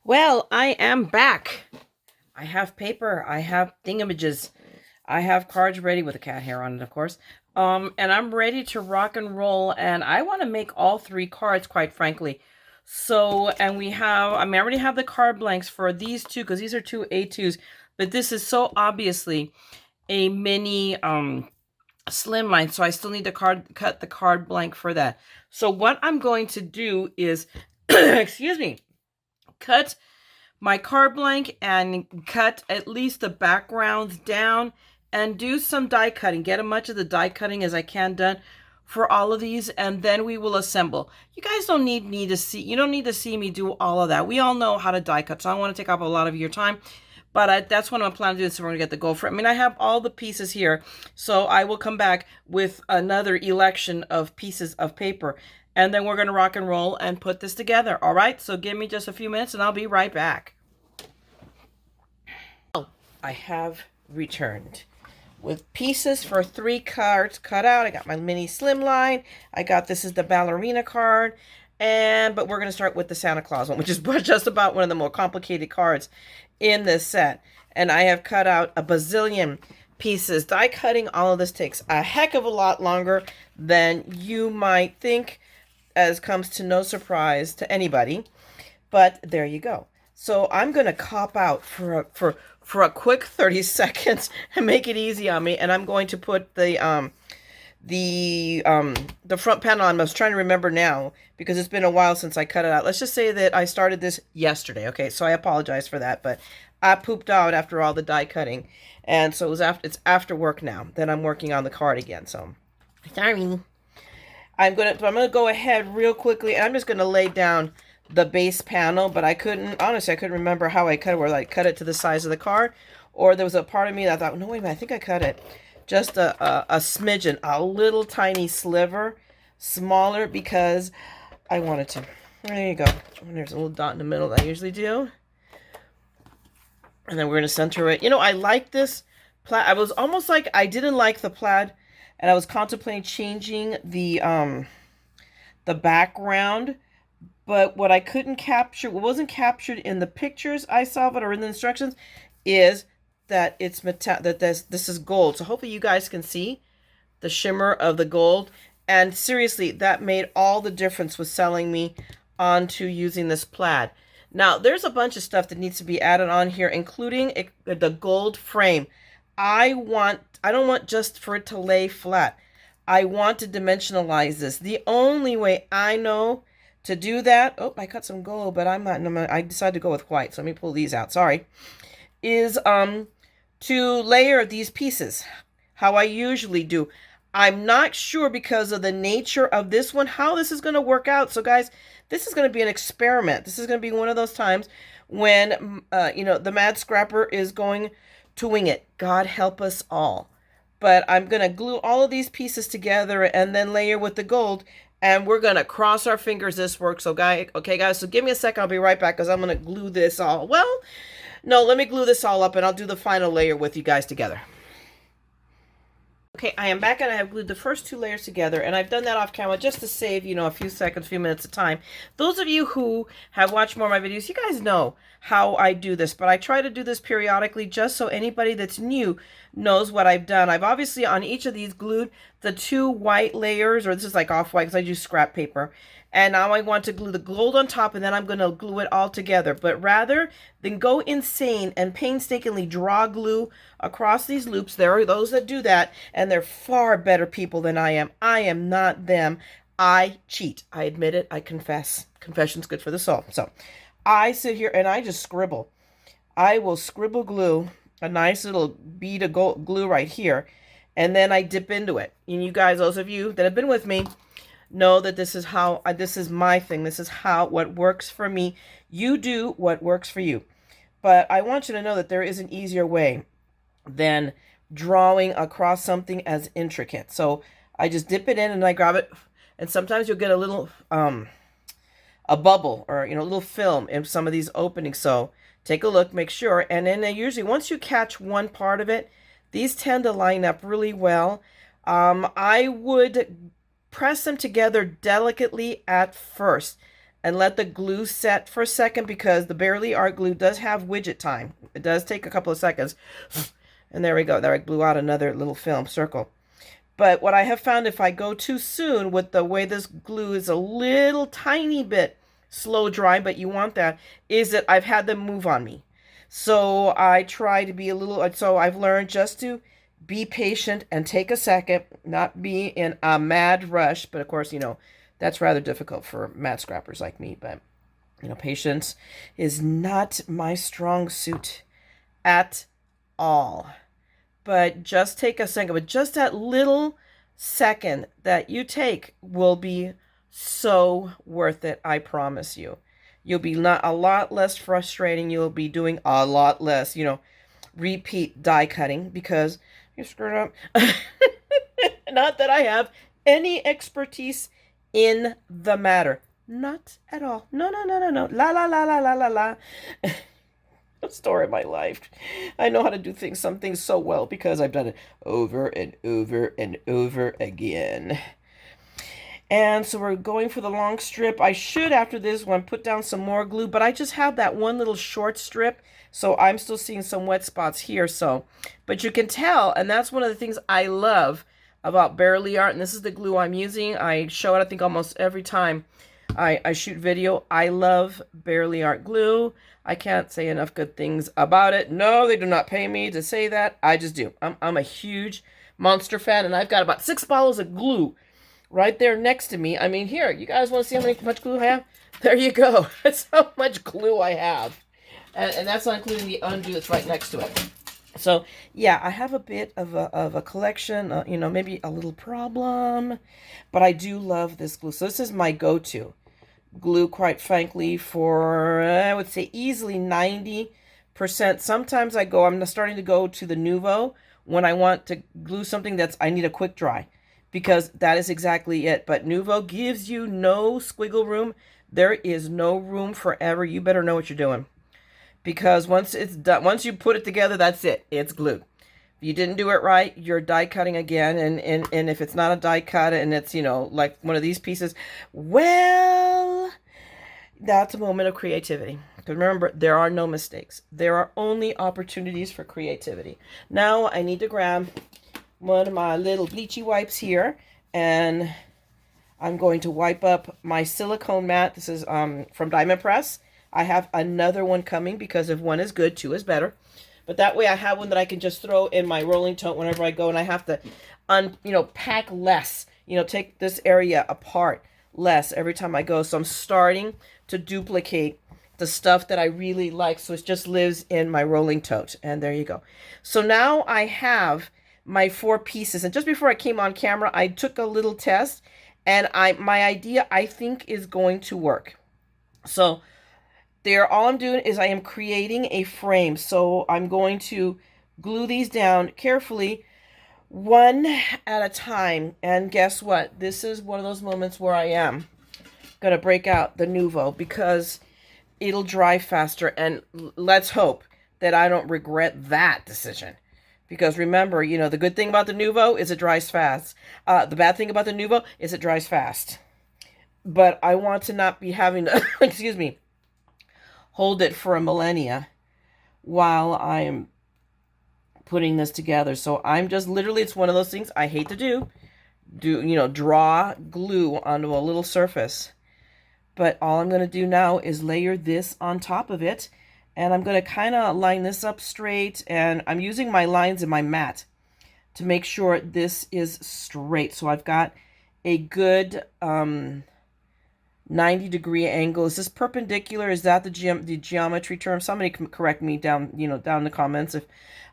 Well, I am back. I have paper. I have thingamages. I have cards ready with a cat hair on it, of course. And I'm ready to rock and roll. And I want to make all three cards, quite frankly. So, and we have, I already have the card blanks for these two because these are two A2s. But this is so obviously a mini slimline. So I still need to cut the card blank for that. So what I'm going to do is, excuse me, cut my card blank and cut at least the backgrounds down and do some die cutting. Get as much of the die cutting as I can done for all of these, and then we will assemble. You guys don't need me to see, you don't need to see me do all of that. We all know how to die cut, so I don't want to take up a lot of your time. But that's what I'm planning to do, so we're going to get the goal for it. I mean, I have all the pieces here, so I will come back with another election of pieces of paper. And then we're going to rock and roll and put this together. All right, so give me just a few minutes and I'll be right back. I have returned with pieces for 3 cards cut out. I got my mini slimline. I got, this is the ballerina card. But we're going to start with the Santa Claus one, which is just about one of the more complicated cards in this set. And I have cut out a bazillion pieces. Die cutting all of this takes a heck of a lot longer than you might think, as comes to no surprise to anybody. But there you go. So I'm going to cop out for a quick 30 seconds and make it easy on me. And I'm going to put the front panel on. I was trying to remember now because it's been a while since I cut it out. Let's just say that I started this yesterday. Okay, so I apologize for that, but I pooped out after all the die cutting. And so it's after work now that I'm working on the card again. So sorry. I'm gonna go ahead real quickly, and I'm just gonna lay down the base panel, but honestly, I couldn't remember how I cut it, whether I cut it to the size of the card, or there was a part of me that I thought, no, wait a minute, I think I cut it just a smidgen, a little tiny sliver, smaller, because I wanted to. There you go. And there's a little dot in the middle that I usually do. And then we're gonna center it. You know, I like this plaid. I was almost like, I didn't like the plaid, and I was contemplating changing the background, but what I couldn't capture, what wasn't captured in the pictures I saw of it or in the instructions, is that it's that this is gold. So hopefully you guys can see the shimmer of the gold. And seriously, that made all the difference with selling me onto using this plaid. Now, there's a bunch of stuff that needs to be added on here, including the gold frame. I don't want just for it to lay flat. I want to dimensionalize this. The only way I know to do that, oh, I cut some gold, but I decided to go with white, so let me pull these out, sorry, is to layer these pieces, how I usually do. I'm not sure, because of the nature of this one, how this is going to work out. So guys, this is going to be an experiment. This is going to be one of those times when, the MaddScrapper is going to wing it. God help us all. But I'm going to glue all of these pieces together and then layer with the gold. And we're going to cross our fingers this works. So okay, guys, so give me a second. I'll be right back because I'm going to glue this all. Well, no, let me glue this all up and I'll do the final layer with you guys together. Okay, I am back and I have glued the first 2 layers together, and I've done that off camera just to save, a few seconds, few minutes of time. Those of you who have watched more of my videos, you guys know how I do this, but I try to do this periodically just so anybody that's new knows what I've done. I've obviously on each of these glued the 2 white layers, or this is like off-white because I use scrap paper. And now I want to glue the gold on top, and then I'm going to glue it all together. But rather than go insane and painstakingly draw glue across these loops, there are those that do that, and they're far better people than I am. I am not them. I cheat. I admit it. I confess. Confession's good for the soul. So I sit here and I just scribble. I will scribble glue a nice little bead of glue right here, and then I dip into it. And you guys, those of you that have been with me, know that this is how, this is my thing. This is what works for me. You do what works for you. But I want you to know that there is an easier way than drawing across something as intricate. So I just dip it in and I grab it. And sometimes you'll get a little, a bubble or, a little film in some of these openings. So take a look, make sure. And then usually once you catch one part of it, these tend to line up really well. I would press them together delicately at first, and let the glue set for a second, because the Barely Art glue does have widget time. It does take a couple of seconds. And there we go. There I blew out another little film circle. But what I have found, if I go too soon with the way this glue is a little tiny bit slow dry, but you want that, is that I've had them move on me. So I try to be a little, so I've learned just to be patient and take a second, not be in a mad rush. But of course, that's rather difficult for mad scrappers like me. But, patience is not my strong suit at all. But just take a second. But just that little second that you take will be so worth it, I promise you. You'll be not a lot less frustrating. You'll be doing a lot less, repeat die cutting, because you screwed up. Not that I have any expertise in the matter. Not at all. No, no, no, no, no. La, la, la, la, la, la, la. Story of my life. I know how to do some things so well because I've done it over and over and over again. And so we're going for the long strip. I should, after this one, put down some more glue, but I just have that one little short strip, so I'm still seeing some wet spots here. But you can tell, and that's one of the things I love about Barely Art, and this is the glue I'm using. I show it, I think, almost every time I shoot video. I love Barely Art glue. I can't say enough good things about it. No, they do not pay me to say that. I just do. I'm a huge monster fan, and I've got about 6 bottles of glue right there next to me. I mean, here, you guys want to see how much glue I have? There you go. That's how much glue I have. And that's not including the undo that's right next to it. So, yeah, I have a bit of a collection, maybe a little problem. But I do love this glue. So this is my go-to glue, quite frankly, for, I would say, easily 90%. Sometimes I'm starting to go to the Nuvo when I want to glue something I need a quick dry, because that is exactly it. But Nuvo gives you no squiggle room. There is no room for error. You better know what you're doing, because once it's done, once you put it together, that's it. It's glued. If you didn't do it right, you're die cutting again. And if it's not a die cut and it's, like one of these pieces, well, that's a moment of creativity. Because remember, there are no mistakes. There are only opportunities for creativity. Now I need to grab one of my little bleachy wipes here, and I'm going to wipe up my silicone mat. This is from Diamond Press. I have another one coming, because if one is good, 2 is better. But that way I have one that I can just throw in my rolling tote whenever I go, and I have to pack less, take this area apart less every time I go. So I'm starting to duplicate the stuff that I really like, so it just lives in my rolling tote. And there you go. So now I have my 4 pieces, and just before I came on camera, I took a little test, and my idea, I think, is going to work. So there, all I'm doing is I am creating a frame. So I'm going to glue these down carefully, one at a time. And guess what? This is one of those moments where I am going to break out the Nuvo, because it'll dry faster. And let's hope that I don't regret that decision. Because remember, the good thing about the Nuvo is it dries fast. The bad thing about the Nuvo is it dries fast. But I want to not be having to, excuse me, hold it for a millennia while I am putting this together. So I'm just literally, it's one of those things I hate to do, draw glue onto a little surface. But all I'm going to do now is layer this on top of it. And I'm going to kind of line this up straight. And I'm using my lines in my mat to make sure this is straight. So I've got a good 90-degree angle. Is this perpendicular? Is that the geometry term? Somebody can correct me down, down in the comments if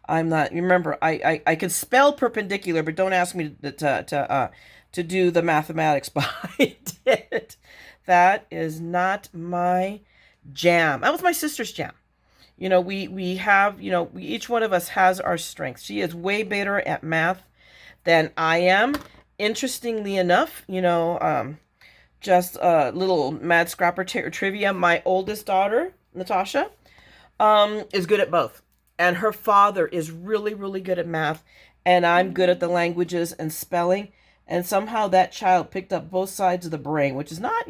I'm not. Remember, I can spell perpendicular, but don't ask me to do the mathematics behind it. That is not my jam. That was my sister's jam. We have, each one of us has our strengths. She is way better at math than I am. Interestingly enough, just a little Mad Scrapper trivia. My oldest daughter, Natasha, is good at both. And her father is really, really good at math. And I'm good at the languages and spelling. And somehow that child picked up both sides of the brain, which is not,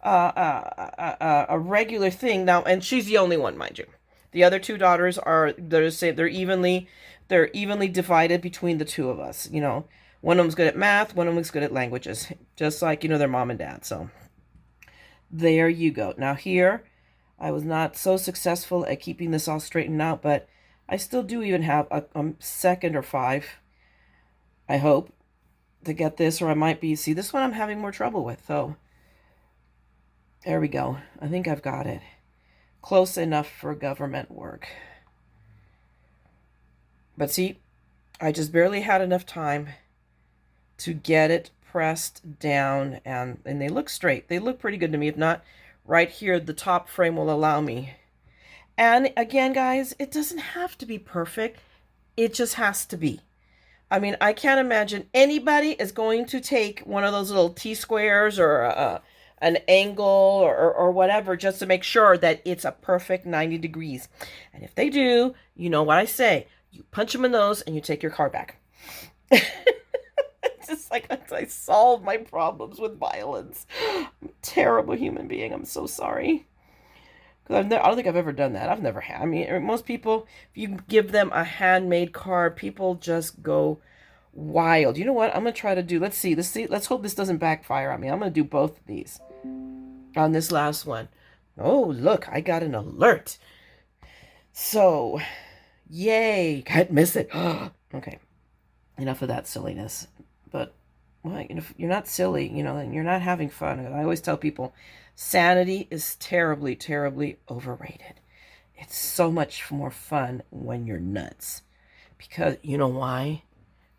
a regular thing now, and she's the only one, mind you. The other two daughters are they're evenly divided between the two of us. You know, one of them's good at math, one of them's good at languages, just like their mom and dad. So there you go. Now here, I was not so successful at keeping this all straightened out, but I still do even have a second or 5, I hope, to get this, or I might be, see, this one I'm having more trouble with, so there we go. I think I've got it. Close enough for government work. But see, I just barely had enough time to get it pressed down, and they look straight. They look pretty good to me. If not, right here, the top frame will allow me. And again, guys, it doesn't have to be perfect. It just has to be. I mean, I can't imagine anybody is going to take one of those little T-squares or an angle or whatever just to make sure that it's a perfect 90 degrees. And if they do, you know what I say. You punch them in the nose and you take your car back. It's just like I solve my problems with violence. I'm a terrible human being. I'm so sorry. Because I don't think I've ever done that. I've never had. I mean, most people, if you give them a handmade card, people just go wild. You know what? I'm going to try to do, let's see. Let's hope this doesn't backfire on me. I'm going to do both of these on this last one. Oh, look, I got an alert. So, yay. Can't miss it. Okay. Enough of that silliness. But, well, if you're not silly, then you're not having fun. I always tell people, sanity is terribly, terribly overrated. It's so much more fun when you're nuts. Because, you know why?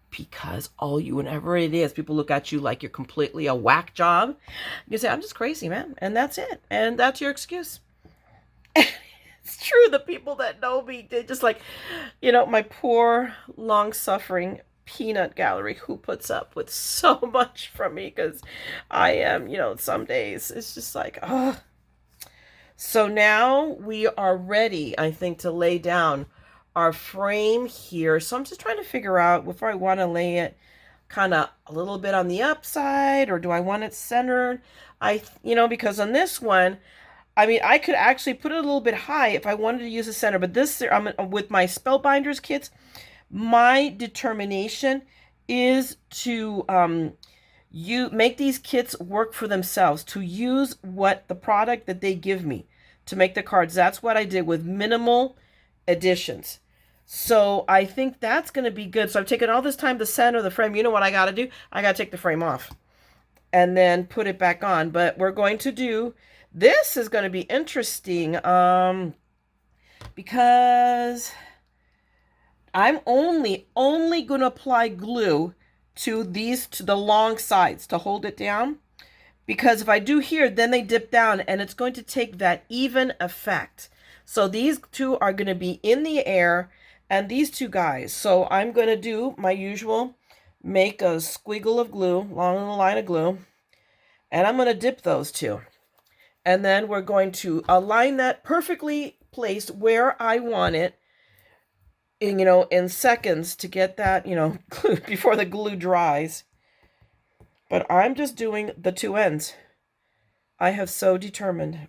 Because whenever it is, people look at you like you're completely a whack job. You say, I'm just crazy, man. And that's it. And that's your excuse. It's true. The people that know me, they just like, my poor, long-suffering peanut gallery who puts up with so much from me, because I am, some days it's just like, oh. So now we are ready, I think, to lay down our frame here. So I'm just trying to figure out if I want to lay it kind of a little bit on the upside, or do I want it centered? Because on this one, I mean, I could actually put it a little bit high if I wanted to use a center, but this, with my Spellbinders kits, my determination is to make these kits work for themselves, to use the product that they give me to make the cards. That's what I did with minimal additions. So I think that's going to be good. So I've taken all this time to center the frame. You know what I got to do? I got to take the frame off and then put it back on. But we're going to do, this is going to be interesting because I'm only going to apply glue to the long sides to hold it down. Because if I do here, then they dip down and it's going to take that even effect. So these two are going to be in the air, and these two guys. So I'm going to do my usual, make a squiggle of glue along the line of glue, and I'm going to dip those two. And then we're going to align that perfectly placed where I want it, in seconds to get that, before the glue dries. But I'm just doing the two ends. I have so determined.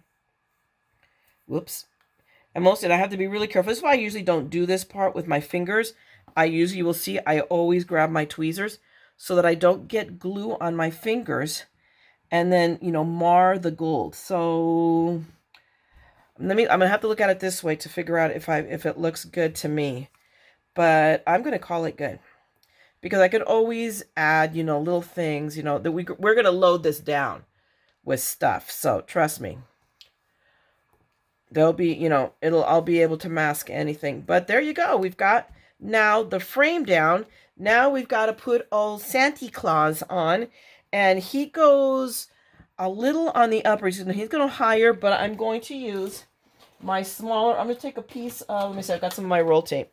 Whoops. And I have to be really careful. This is why I usually don't do this part with my fingers. You will see, I always grab my tweezers so that I don't get glue on my fingers and then, mar the gold. So I'm going to have to look at it this way to figure out if it looks good to me. But I'm going to call it good, because I could always add, little things, that we're going to load this down with stuff. So trust me, there'll be, I'll be able to mask anything. But there you go. We've got now the frame down. Now we've got to put old Santa Claus on, and he goes a little on the upper. He's going to higher, but I'm going to use my smaller. I'm going to take a piece of, let me see, I've got some of my roll tape.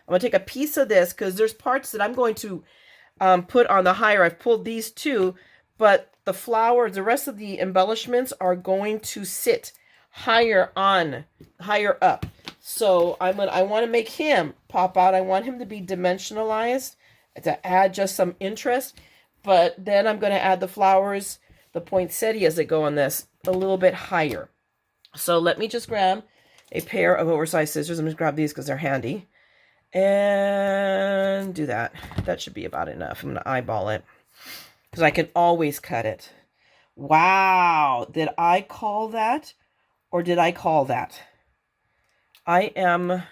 I'm going to take a piece of this because there's parts that I'm going to put on the higher. I've pulled these two, but the flowers, the rest of the embellishments are going to sit higher up. So I want to make him pop out. I want him to be dimensionalized to add just some interest. But then I'm going to add the flowers, the poinsettias that go on this, a little bit higher. So let me just grab a pair of oversized scissors. I'm going to grab these because they're handy. And do that. That should be about enough. I'm going to eyeball it because I can always cut it. Wow. Did I call that? Or did I call that? I'm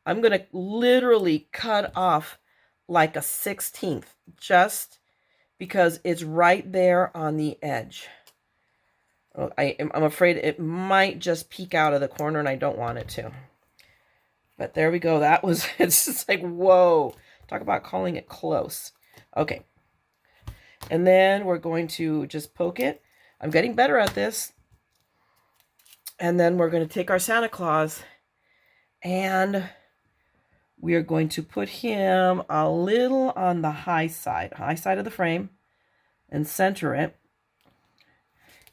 going to literally cut off like a 16th just because it's right there on the edge. I'm afraid it might just peek out of the corner and I don't want it to. But there we go. That was, it's just like, whoa. Talk about calling it close. Okay. And then we're going to just poke it. I'm getting better at this. And then we're going to take our Santa Claus and we are going to put him a little on the high side of the frame and center it.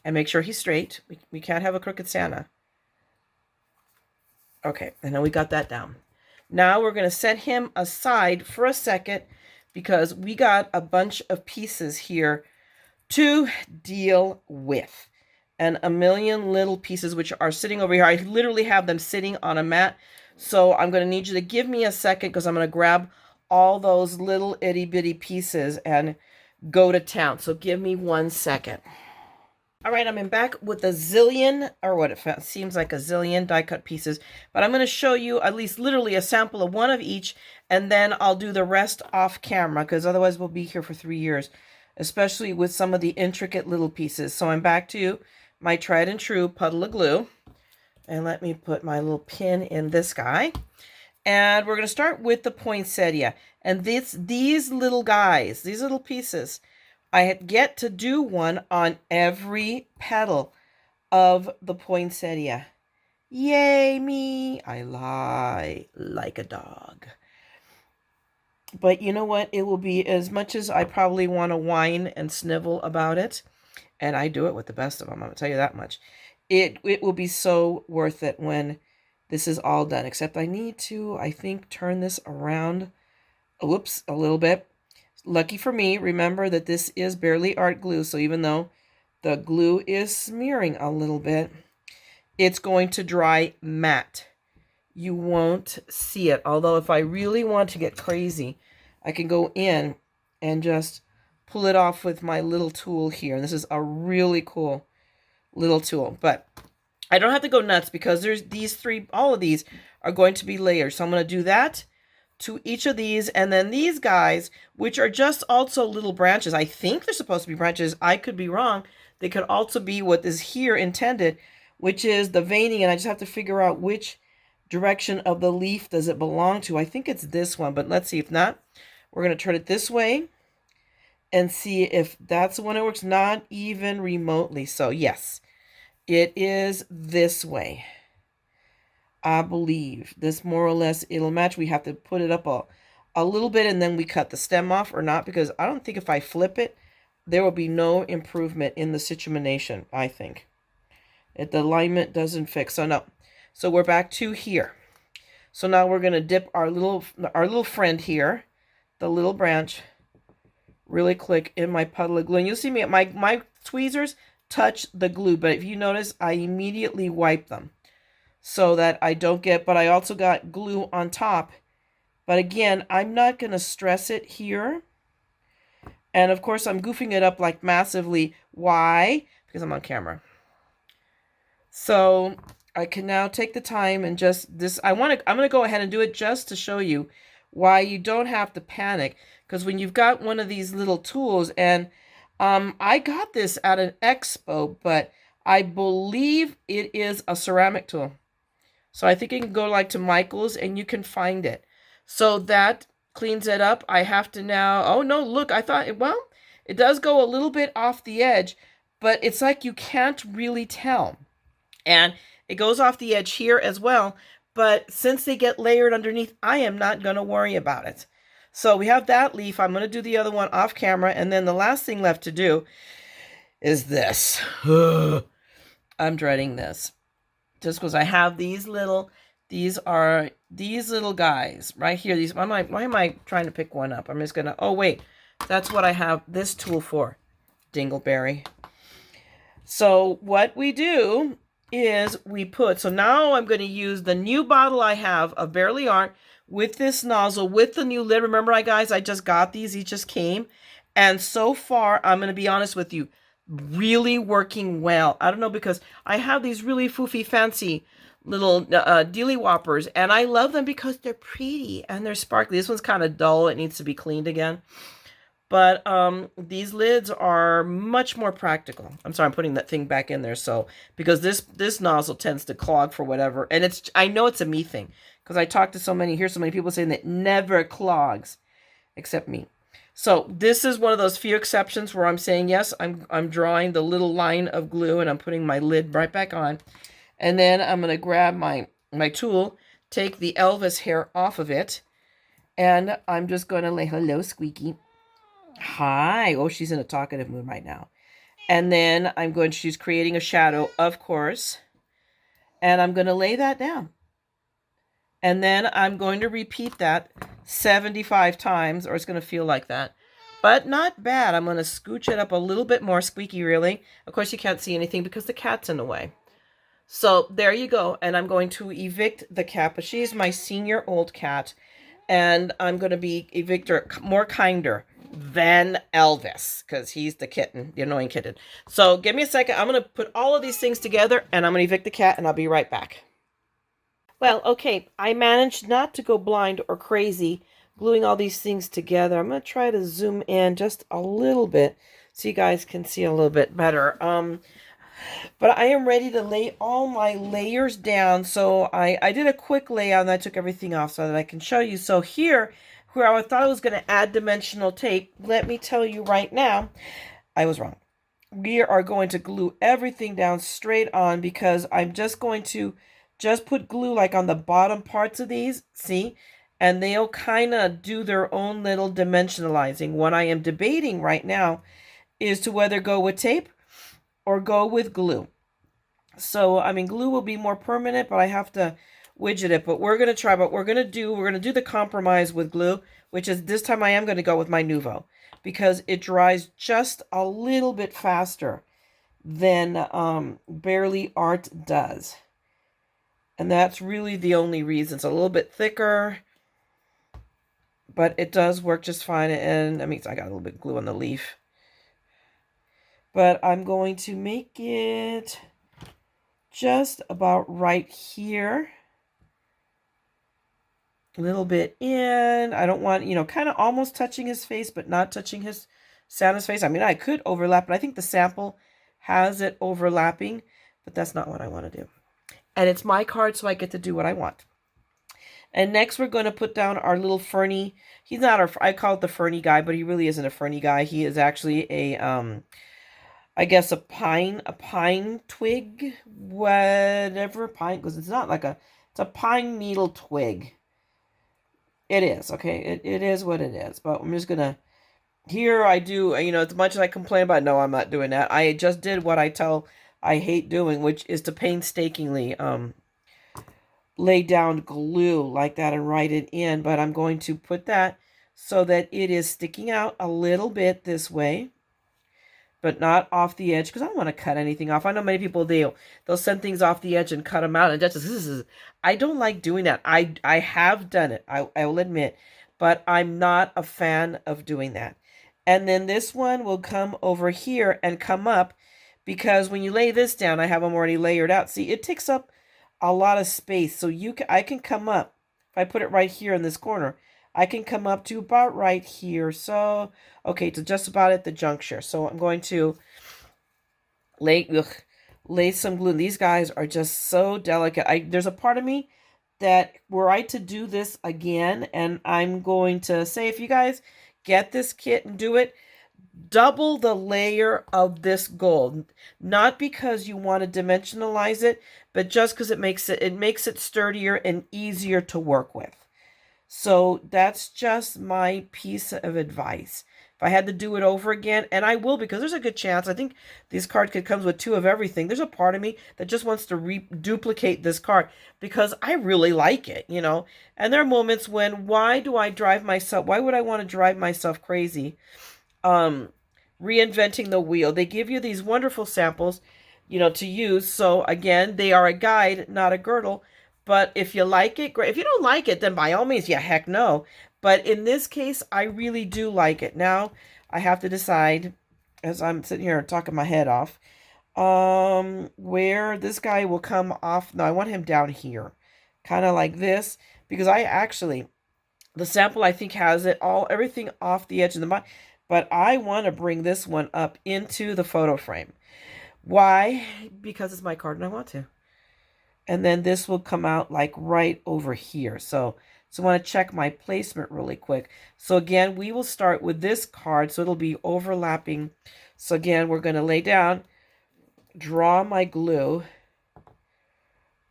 And make sure he's straight. We can't have a crooked Santa. Okay, and then we got that down. Now we're going to set him aside for a second because we got a bunch of pieces here to deal with. And a million little pieces which are sitting over here. I literally have them sitting on a mat. So I'm going to need you to give me a second because I'm going to grab all those little itty bitty pieces and go to town. So give me 1 second. All right, I'm back with a zillion, or what it seems like a zillion die cut pieces, but I'm going to show you at least literally a sample of one of each, and then I'll do the rest off camera, because otherwise we'll be here for 3 years, especially with some of the intricate little pieces. So I'm back to my tried and true puddle of glue, and let me put my little pin in this guy, and we're going to start with the poinsettia, and these little guys, these little pieces, I get to do one on every petal of the poinsettia. Yay me! I lie like a dog. But you know what? It will be, as much as I probably want to whine and snivel about it, and I do it with the best of them, I'm going to tell you that much. It will be so worth it when this is all done. Except I need to, I think, turn this around, whoops, a little bit. Lucky for me, remember that this is barely art glue, so even though the glue is smearing a little bit, it's going to dry matte. You won't see it. Although if I really want to get crazy, I can go in and just pull it off with my little tool here. And this is a really cool little tool. But I don't have to go nuts because there's these three, all of these are going to be layers. So I'm going to do that to each of these, and then these guys, which are just also little branches. I think they're supposed to be branches. I could be wrong. They could also be what is here intended, which is the veining, and I just have to figure out which direction of the leaf does it belong to. I think it's this one, but let's see. If not, we're going to turn it this way and see if that's the one that works. Not even remotely. So yes, it is this way. I believe this more or less it'll match. We have to put it up a little bit and then we cut the stem off or not, because I don't think if I flip it, there will be no improvement in the citrumination, I think. If the alignment doesn't fix. So no. So we're back to here. So now we're going to dip our little friend here, the little branch, really quick in my puddle of glue. And you'll see me, my tweezers touch the glue, but if you notice, I immediately wipe them, so that I don't get, but I also got glue on top. But again, I'm not going to stress it here. And of course, I'm goofing it up like massively. Why? Because I'm on camera. So I can now take the time and just this, I'm going to go ahead and do it just to show you why you don't have to panic. Because when you've got one of these little tools, and I got this at an expo, but I believe it is a ceramic tool. So I think you can go like to Michael's and you can find it. So that cleans it up. I have to now, oh no, look, I thought, well, it does go a little bit off the edge, but it's like you can't really tell. And it goes off the edge here as well. But since they get layered underneath, I am not going to worry about it. So we have that leaf. I'm going to do the other one off camera. And then the last thing left to do is this. I'm dreading this. Just because I have these little guys right here. These, why am I trying to pick one up? I'm just gonna, oh wait, that's what I have this tool for, Dingleberry. So what we do is we put, so now I'm going to use the new bottle I have of Barely Art with this nozzle, with the new lid. Remember, guys, I just got these. These just came. And so far, I'm going to be honest with you, really working well. I don't know, because I have these really foofy, fancy little dealy whoppers, and I love them because they're pretty and they're sparkly. This one's kind of dull. It needs to be cleaned again. But these lids are much more practical. I'm sorry, I'm putting that thing back in there. So, because this nozzle tends to clog for whatever. And I know it's a me thing, because I talk to hear so many people saying that it never clogs, except me. So this is one of those few exceptions where I'm saying, yes, I'm drawing the little line of glue and I'm putting my lid right back on. And then I'm going to grab my tool, take the Elvis hair off of it, and I'm just going to lay, hello, Squeaky. Hi. Oh, she's in a talkative mood right now. And then she's creating a shadow, of course. And I'm going to lay that down. And then I'm going to repeat that 75 times, or it's going to feel like that. But not bad. I'm going to scooch it up a little bit more, Squeaky, really. Of course, you can't see anything because the cat's in the way. So there you go. And I'm going to evict the cat, but she's my senior old cat. And I'm going to be evict her more kinder than Elvis, because he's the kitten, the annoying kitten. So give me a second. I'm going to put all of these things together, and I'm going to evict the cat, and I'll be right back. Well, okay, I managed not to go blind or crazy gluing all these things together. I'm going to try to zoom in just a little bit so you guys can see a little bit better. But I am ready to lay all my layers down. So I did a quick layout and I took everything off so that I can show you. So here, where I thought I was going to add dimensional tape, let me tell you right now, I was wrong. We are going to glue everything down straight on, because I'm just going to put glue like on the bottom parts of these, see? And they'll kind of do their own little dimensionalizing. What I am debating right now is to whether go with tape or go with glue. So, I mean, glue will be more permanent, but I have to widget it. But we're going to try, we're going to do the compromise with glue, which is this time I am going to go with my Nuvo, because it dries just a little bit faster than Barely Art does. And that's really the only reason. It's a little bit thicker, but it does work just fine. And I mean, I got a little bit of glue on the leaf. But I'm going to make it just about right here. A little bit in. I don't want, kind of almost touching his face, but not touching Santa's face. I mean, I could overlap, but I think the sample has it overlapping, but that's not what I want to do. And it's my card, so I get to do what I want. And next, we're going to put down our little Fernie. He's not I call it the Fernie guy, but he really isn't a Fernie guy. He is actually a, I guess a pine twig, whatever, pine, because it's not like it's a pine needle twig. It is, okay, it is what it is, but I'm just going to, here I do, as much as I complain about, no, I'm not doing that. I just did what I hate doing, which is to painstakingly lay down glue like that and write it in, but I'm going to put that so that it is sticking out a little bit this way, but not off the edge, because I don't want to cut anything off. I know many people, they'll send things off the edge and cut them out, and I don't like doing that. I have done it, I will admit, but I'm not a fan of doing that. And then this one will come over here and come up, because when you lay this down, I have them already layered out. See, it takes up a lot of space, so I can come up, if I put it right here in this corner, I can come up to about right here. So, okay, to just about at the juncture. So I'm going to lay some glue. These guys are just so delicate. There's a part of me that were I to do this again, and I'm going to say, if you guys get this kit and do it, double the layer of this gold. Not because you want to dimensionalize it, but just because it makes it sturdier and easier to work with. So that's just my piece of advice. If I had to do it over again, and I will, because there's a good chance, I think this card comes with 2 of everything. There's a part of me that just wants to duplicate this card because I really like it, And there are moments when, why would I want to drive myself crazy? reinventing the wheel. They give you these wonderful samples, you know, to use. So again, they are a guide, not a girdle. But if you like it, great. If you don't like it, then by all means, yeah, heck no. But in this case, I really do like it. Now I have to decide, as I'm sitting here talking my head off, where this guy will come off. No, I want him down here, kind of like this, because I actually, the sample I think has it all, everything off the edge of the mug, but I want to bring this one up into the photo frame. Why? Because it's my card and I want to. And then this will come out like right over here. So I want to check my placement really quick. So again, we will start with this card. So it'll be overlapping. So again, we're going to lay down, draw my glue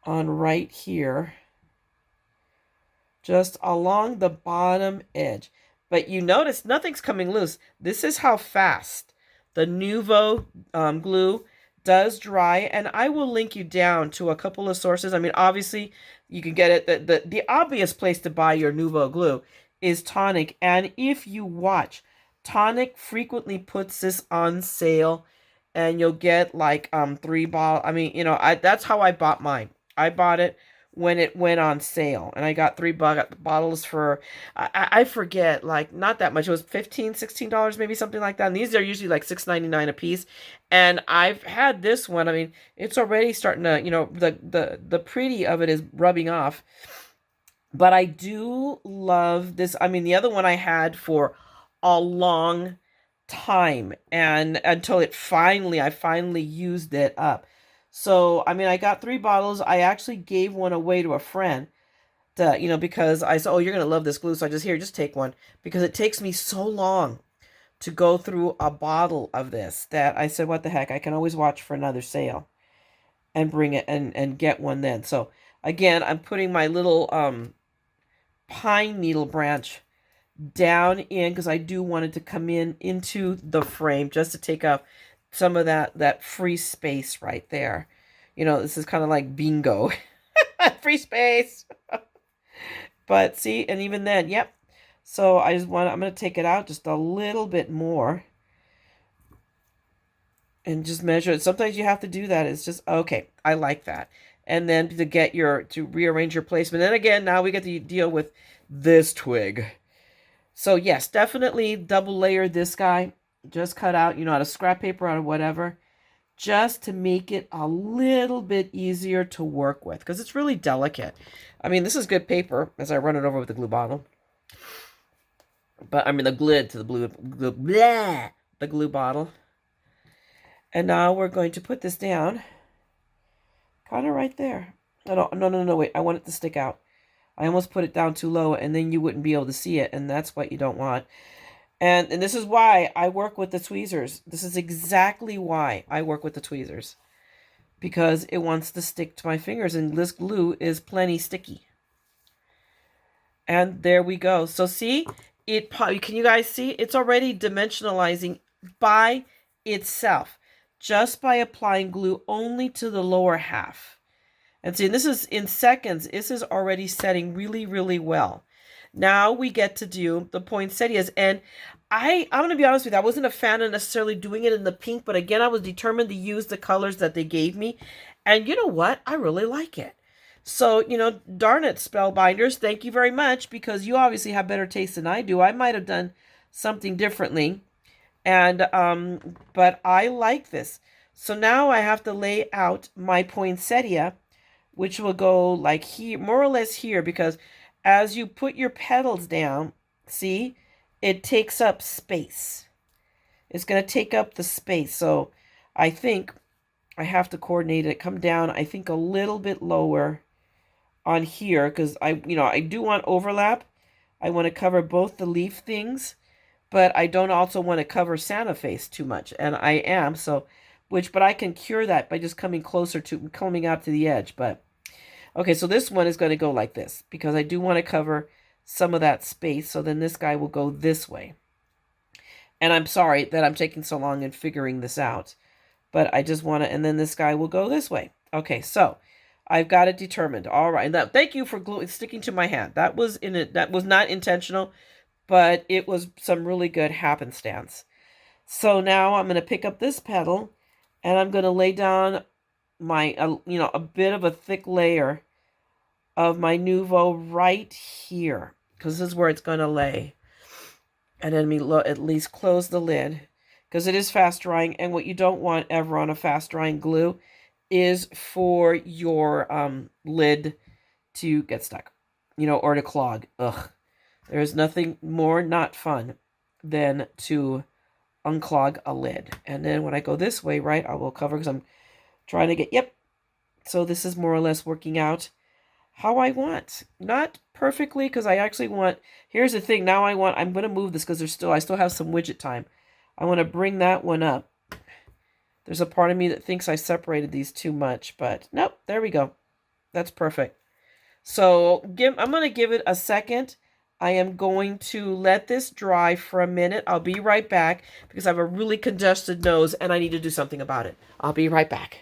on right here, just along the bottom edge. But you notice nothing's coming loose. This is how fast the Nuvo glue does dry, and I will link you down to a couple of sources. I mean, obviously, you can get it. The obvious place to buy your Nuvo glue is Tonic, and if you watch, Tonic frequently puts this on sale, and you'll get like 3 bottles. I mean, you know, that's how I bought mine. I bought it when it went on sale, and I got 3 bottles for, I forget, like not that much. It was $15, $16, maybe something like that. And these are usually like $6.99 a piece. And I've had this one. I mean, it's already starting to, you know, the pretty of it is rubbing off. But I do love this. I mean, the other one I had for a long time, and until I finally used it up. So, I mean, I got 3 bottles. I actually gave one away to a friend, to, you know, because I said, oh, you're going to love this glue. So I just take one, because it takes me so long to go through a bottle of this that I said, what the heck, I can always watch for another sale and bring it and get one then. So again, I'm putting my little pine needle branch down in, because I do want it to come into the frame, just to take up some of that free space right there. You know, this is kind of like bingo. Free space. But see, and even then, yep. So I'm going to take it out just a little bit more and just measure it. Sometimes you have to do that. It's just, okay, I like that. And then to rearrange your placement. And again, now we get to deal with this twig. So yes, definitely double layer this guy. Just cut out, you know, out of scrap paper, out of whatever, just to make it a little bit easier to work with, because it's really delicate. I mean, this is good paper as I run it over with the glue bottle. But I mean, the lid to the glue bottle. And now we're going to put this down, kind of right there. No, wait, I want it to stick out. I almost put it down too low, and then you wouldn't be able to see it, and that's what you don't want. And this is why I work with the tweezers. This is exactly why I work with the tweezers, because it wants to stick to my fingers, and this glue is plenty sticky. And there we go. So see, can you guys see? It's already dimensionalizing by itself, just by applying glue only to the lower half. And see, this is in seconds. This is already setting really, really well. Now we get to do the poinsettias. And I'm going to be honest with you, I wasn't a fan of necessarily doing it in the pink, but again, I was determined to use the colors that they gave me. And you know what? I really like it. So, you know, darn it, Spellbinders, thank you very much, because you obviously have better taste than I do. I might have done something differently. And, but I like this. So now I have to lay out my poinsettia, which will go like here, more or less here, because as you put your petals down, see, it takes up space. It's going to take up the space. So I think I have to coordinate it, come down, I think a little bit lower on here, because I do want overlap. I want to cover both the leaf things, but I don't also want to cover Santa face too much. And I am, but I can cure that by just coming out to the edge. But okay, so this one is going to go like this, because I do want to cover some of that space. So then this guy will go this way. And I'm sorry that I'm taking so long in figuring this out, but I just want to, and then this guy will go this way. Okay, so I've got it determined. All right. Now, thank you for sticking to my hand. That was not intentional, but it was some really good happenstance. So now I'm going to pick up this petal and I'm going to lay down my, a bit of a thick layer of my Nuvo right here, because this is where it's going to lay. And then we at least close the lid, because it is fast drying, and what you don't want ever on a fast drying glue is for your lid to get stuck, or to clog. Ugh. There's nothing more not fun than to unclog a lid. And then when I go this way, right, I will cover, because I'm trying to get, yep. So this is more or less working out how I want. Not perfectly, because I actually want, here's the thing, now I'm going to move this because I still have some widget time. I want to bring that one up. There's a part of me that thinks I separated these too much, but nope, there we go. That's perfect. So I'm going to give it a second. I am going to let this dry for a minute. I'll be right back because I have a really congested nose and I need to do something about it. I'll be right back.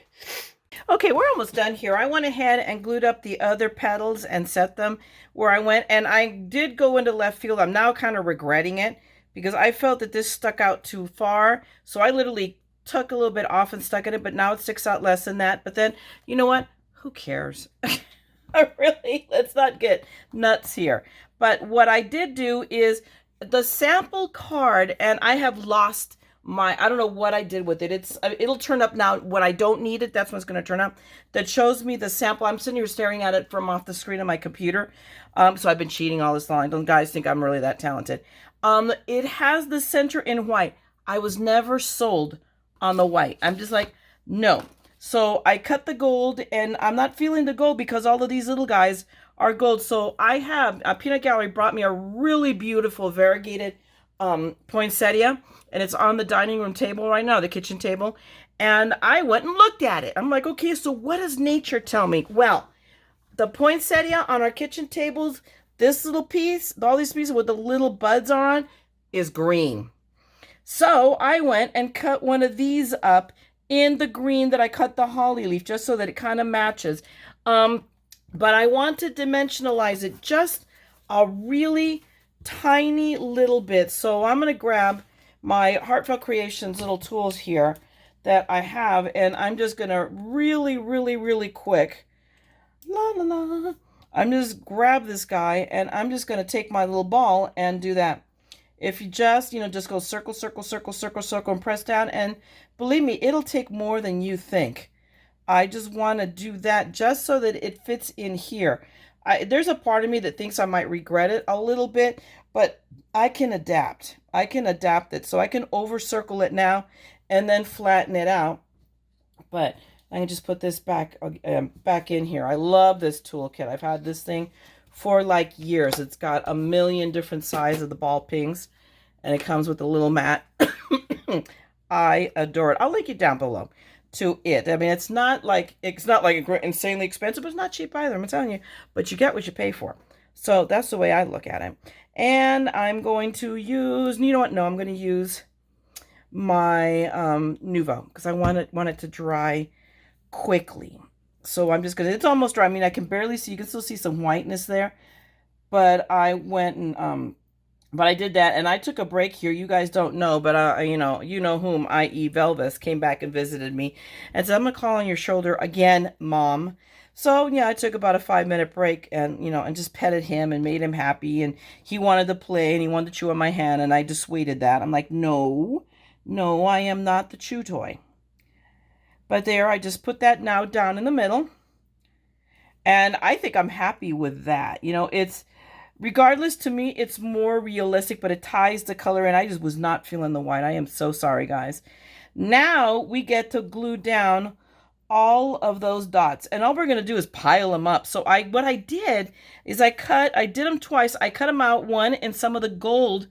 Okay, we're almost done here. I went ahead and glued up the other petals and set them where I went. And I did go into left field. I'm now kind of regretting it because I felt that this stuck out too far. So I literally took a little bit off and stuck in it, but now it sticks out less than that. But then, you know what? Who cares? Really, let's not get nuts here. But what I did do is the sample card, and I have lost my, I don't know what I did with it. It'll turn up now when I don't need it. That's when it's going to turn up. That shows me the sample. I'm sitting here staring at it from off the screen of my computer. So I've been cheating all this long. Don't guys think I'm really that talented. It has the center in white. I was never sold on the white. I'm just like, no. So I cut the gold, and I'm not feeling the gold because all of these little guys are gold. So I have, Peanut Gallery brought me a really beautiful variegated poinsettia, and it's on the dining room table right now, the kitchen table. And I went and looked at it. I'm like, okay, so what does nature tell me? Well, the poinsettia on our kitchen tables, this little piece, all these pieces with the little buds on, is green. So I went and cut one of these up in the green that I cut the holly leaf, just so that it kind of matches. But I want to dimensionalize it just a really tiny little bit. So I'm going to grab my Heartfelt Creations little tools here that I have, and I'm just going to really, really, really quick, I'm just grab this guy, and I'm just going to take my little ball and do that. If you just, just go circle, circle, circle, circle, circle, and press down, and believe me, it'll take more than you think. I just want to do that just so that it fits in here. There's a part of me that thinks I might regret it a little bit, but I can adapt. I can adapt it. So I can over circle it now and then flatten it out. But I can just put this back in here. I love this toolkit. I've had this thing for like years. It's got a million different sizes of the ball pings, and it comes with a little mat. I adore it. I'll link it down below to it. I mean, it's not like insanely expensive, but it's not cheap either, I'm telling you. But you get what you pay for. So that's the way I look at it. And I'm going to use, you know what? No, I'm going to use my Nuvo because I want it to dry quickly. So I'm just going to, it's almost dry. I mean, I can barely see, you can still see some whiteness there. But I went and, but I did that, and I took a break here. You guys don't know, but you know whom, i.e. Velvis, came back and visited me and said, I'm going to call on your shoulder again, Mom. So, yeah, I took about a 5-minute break and, and just petted him and made him happy. And he wanted to play and he wanted to chew on my hand, and I dissuaded that. I'm like, no, I am not the chew toy. But there, I just put that now down in the middle. And I think I'm happy with that. It's, regardless, to me, it's more realistic, but it ties the color, and I just was not feeling the white. I am so sorry, guys. Now we get to glue down all of those dots, and all we're going to do is pile them up. So what I did is I did them twice. I cut them out, one in some of the gold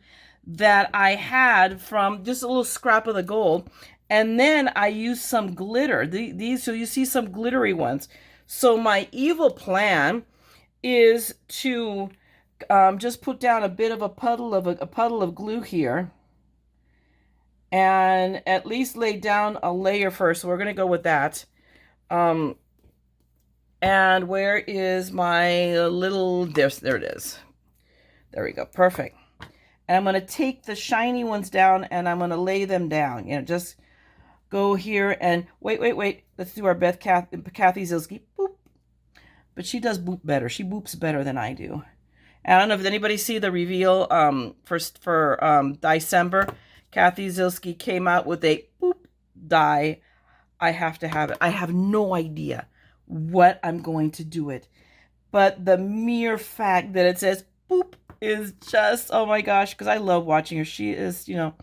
that I had from just a little scrap of the gold, and then I used some glitter. So you see some glittery ones. So my evil plan is to just put down a bit of a puddle of glue here, and at least lay down a layer first. So we're going to go with that. And where is my little, there it is. There we go. Perfect. And I'm going to take the shiny ones down and I'm going to lay them down. You know, just go here and wait. Let's do our Kathy Zilski. Boop. But she does boop better. She boops better than I do. And I don't know if anybody see the reveal for December. Kathy Zilski came out with a boop die. I have to have it. I have no idea what I'm going to do it. But the mere fact that it says boop is just, oh my gosh, because I love watching her. She is, you know,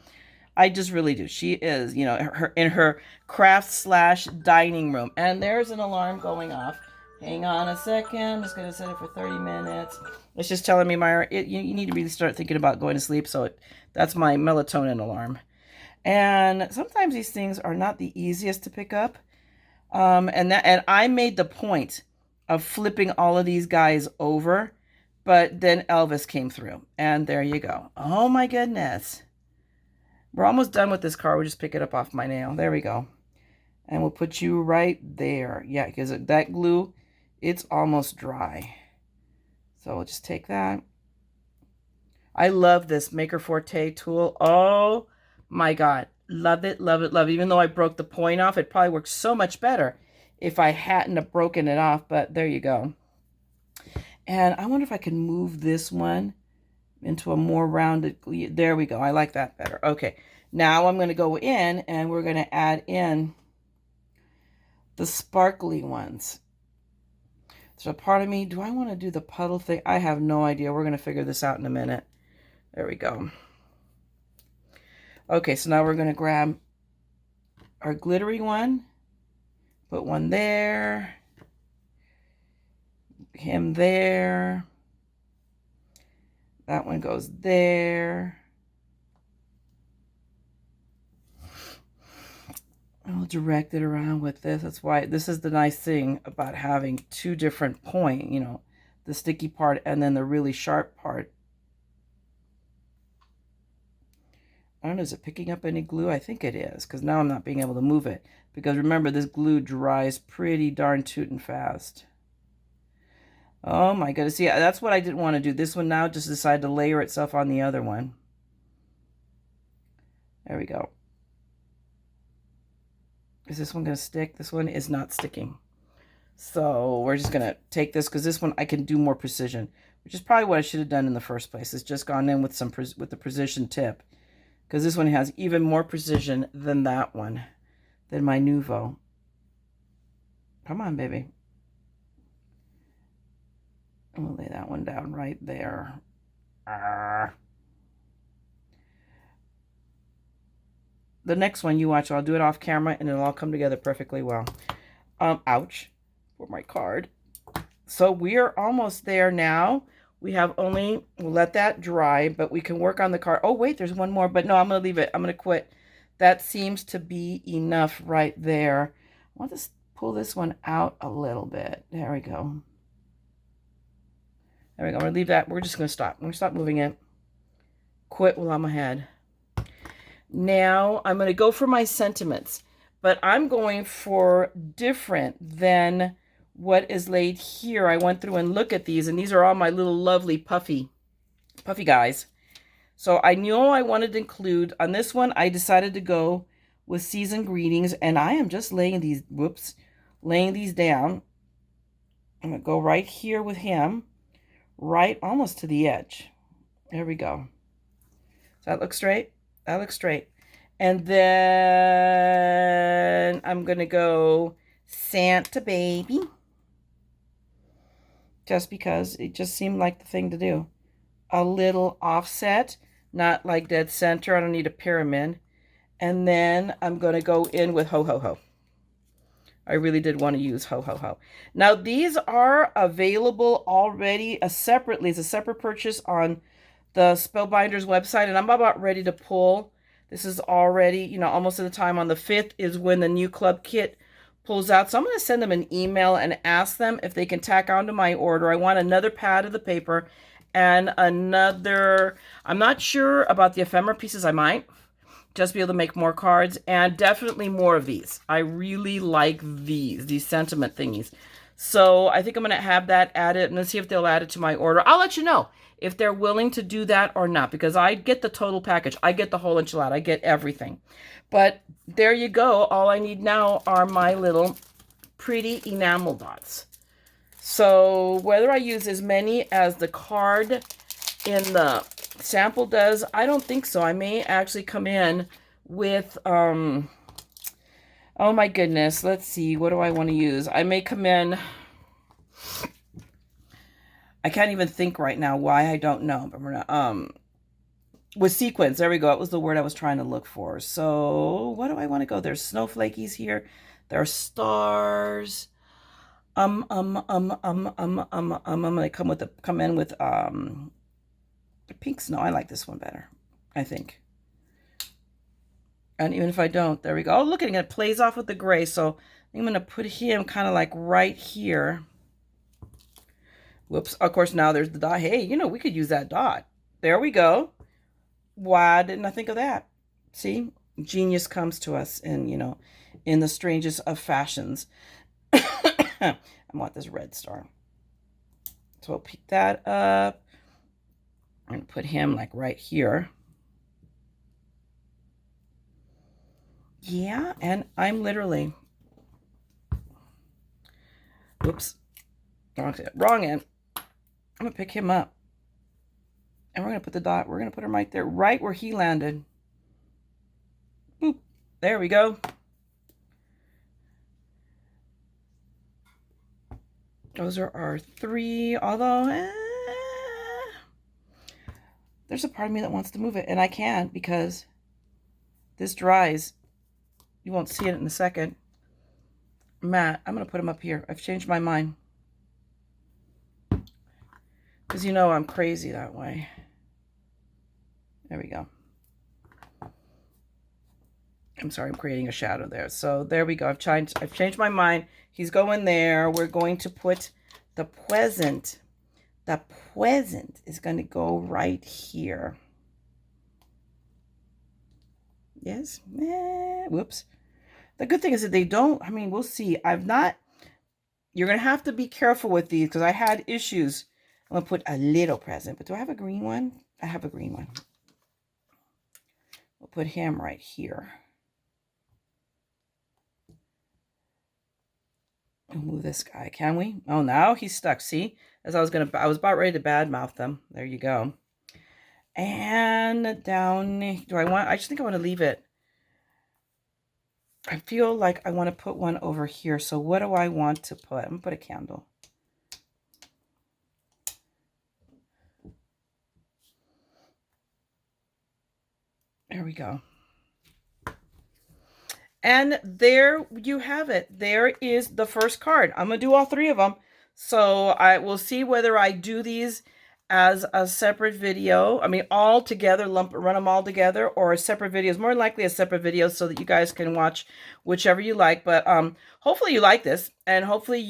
I just really do. She is, you know, in her craft / dining room. And there's an alarm going off. Hang on a second. I'm just going to set it for 30 minutes. It's just telling me, Myra, you need to really start thinking about going to sleep. So that's my melatonin alarm. And sometimes these things are not the easiest to pick up. And I made the point of flipping all of these guys over. But then Elvis came through. And there you go. Oh my goodness. We're almost done with this card. We'll just pick it up off my nail. There we go. And we'll put you right there. Yeah, because that glue, it's almost dry. So we'll just take that. I love this Maker Forte tool. Oh my God. Love it, love it, love it. Even though I broke the point off, it probably works so much better if I hadn't have broken it off. But there you go. And I wonder if I can move this one into a more rounded, there we go. I like that better. Okay, now I'm going to go in and we're going to add in the sparkly ones. So a part of me, do I want to do the puddle thing? I have no idea. We're going to figure this out in a minute. There we go. Okay, so now we're going to grab our glittery one, put one there, him there. That one goes there. I'll direct it around with this. That's why this is the nice thing about having two different point, you know, the sticky part and then the really sharp part. I don't know, is it picking up any glue? I think it is, because now I'm not being able to move it. Because remember, this glue dries pretty darn tootin' fast. Oh my goodness. Yeah, that's what I didn't want to do. This one now just decided to layer itself on the other one. There we go. Is this one going to stick? This one is not sticking. So we're just going to take this because this one I can do more precision, which is probably what I should have done in the first place. It's just gone in with the precision tip, because this one has even more precision than that one, than my Nuvo. Come on, baby. I'm going to lay that one down right there. The next one you watch, I'll do it off camera and it'll all come together perfectly well. Ouch, for my card. So we are almost there now. We have only, we'll let that dry, but we can work on the card. Oh, wait, there's one more, but no, I'm going to leave it. I'm going to quit. That seems to be enough right there. I want to pull this one out a little bit. There we go. There we go. I'm going to leave that. We're just going to stop. I'm going to stop moving it. Quit while I'm ahead. Now I'm going to go for my sentiments, but I'm going for different than what is laid here. I went through and looked at these, and these are all my little lovely puffy guys. So I knew I wanted to include, on this one, I decided to go with Season Greetings, and I am just laying these, laying these down. I'm going to go right here with him, right almost to the edge. There we go. Does that look straight? That looks straight. And then I'm going to go Santa Baby. Just because it just seemed like the thing to do. A little offset, not like dead center. I don't need a pyramid. And then I'm going to go in with Ho Ho Ho. I really did want to use Ho Ho Ho. Now these are available already separately. It's a separate purchase on the Spellbinders website, and I'm about ready to pull. This is already, you know, almost at the time. On the 5th is when the new club kit pulls out. So I'm going to send them an email and ask them if they can tack onto my order. I want another pad of the paper and another, I'm not sure about the ephemera pieces. I might just be able to make more cards, and definitely more of these. I really like these sentiment thingies. So I think I'm going to have that added, and let's see if they'll add it to my order. I'll let you know if they're willing to do that or not, because I get the total package. I get the whole enchilada. I get everything. But there you go. All I need now are my little pretty enamel dots. So whether I use as many as the card in the sample does, I don't think so. I may actually come in with, oh my goodness, let's see, what do I want to use? I may come in, I can't even think right now why, I don't know, but we're not, with sequins, there we go, it was the word I was trying to look for. So what do I want to go? There's snowflakies here, there are stars, I'm gonna come in with pink snow. I like this one better, I think. And even if I don't, there we go. Oh, look at it, it plays off with the gray. So I'm gonna put him kind of like right here. Whoops, of course now there's the dot. Hey, you know, we could use that dot. There we go. Why didn't I think of that? See, genius comes to us in, you know, in the strangest of fashions. I want this red star. So I'll pick that up. I'm going to put him like right here. Yeah, and I'm literally, whoops, wrong end. I'm going to pick him up. And we're going to put the dot, we're going to put him right there, right where he landed. Boop. There we go. Those are our three, although there's a part of me that wants to move it, and I can't because this dries. You won't see it in a second. Matt, I'm going to put him up here. I've changed my mind. Because you know I'm crazy that way. There we go. I'm sorry, I'm creating a shadow there. So there we go. I've changed my mind. He's going there. We're going to put the present. The present is going to go right here. Yes. Whoops. The good thing is that they don't, I mean, we'll see. You're going to have to be careful with these because I had issues. I'm going to put a little present. But do I have a green one? I have a green one. We'll put him right here. Move this guy, can we? Oh, now he's stuck. See, as I was about ready to badmouth them. There you go. And down. I just think I want to leave it. I feel like I want to put one over here. So what do I want to put? I'm gonna put a candle. There we go. And there you have it. There is the first card. I'm going to do all three of them. So I will see whether I do these as a separate video. I mean, all together, run them all together, or a separate videos. More likely a separate video so that you guys can watch whichever you like. But hopefully you like this. And hopefully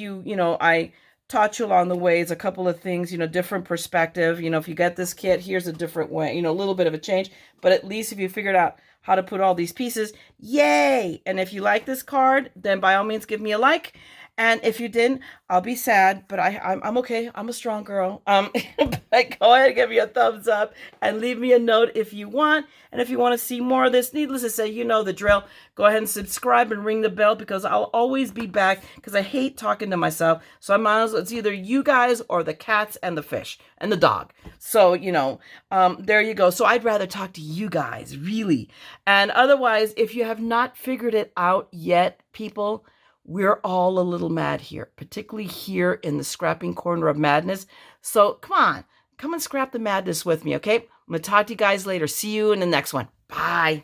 I taught you along the ways a couple of things, different perspective. If you get this kit, here's a different way, a little bit of a change. But at least if you figured out how to put all these pieces, yay! And if you like this card, then by all means give me a like. And if you didn't, I'll be sad, but I'm okay. I'm a strong girl. But go ahead and give me a thumbs up and leave me a note if you want. And if you want to see more of this, needless to say, you know the drill. Go ahead and subscribe and ring the bell because I'll always be back because I hate talking to myself. So I might as well, it's either you guys or the cats and the fish and the dog. So, there you go. So I'd rather talk to you guys, really. And otherwise, if you have not figured it out yet, people, we're all a little mad here, particularly here in the scrapping corner of madness. So come and scrap the madness with me, okay? I'm going to talk to you guys later. See you in the next one. Bye.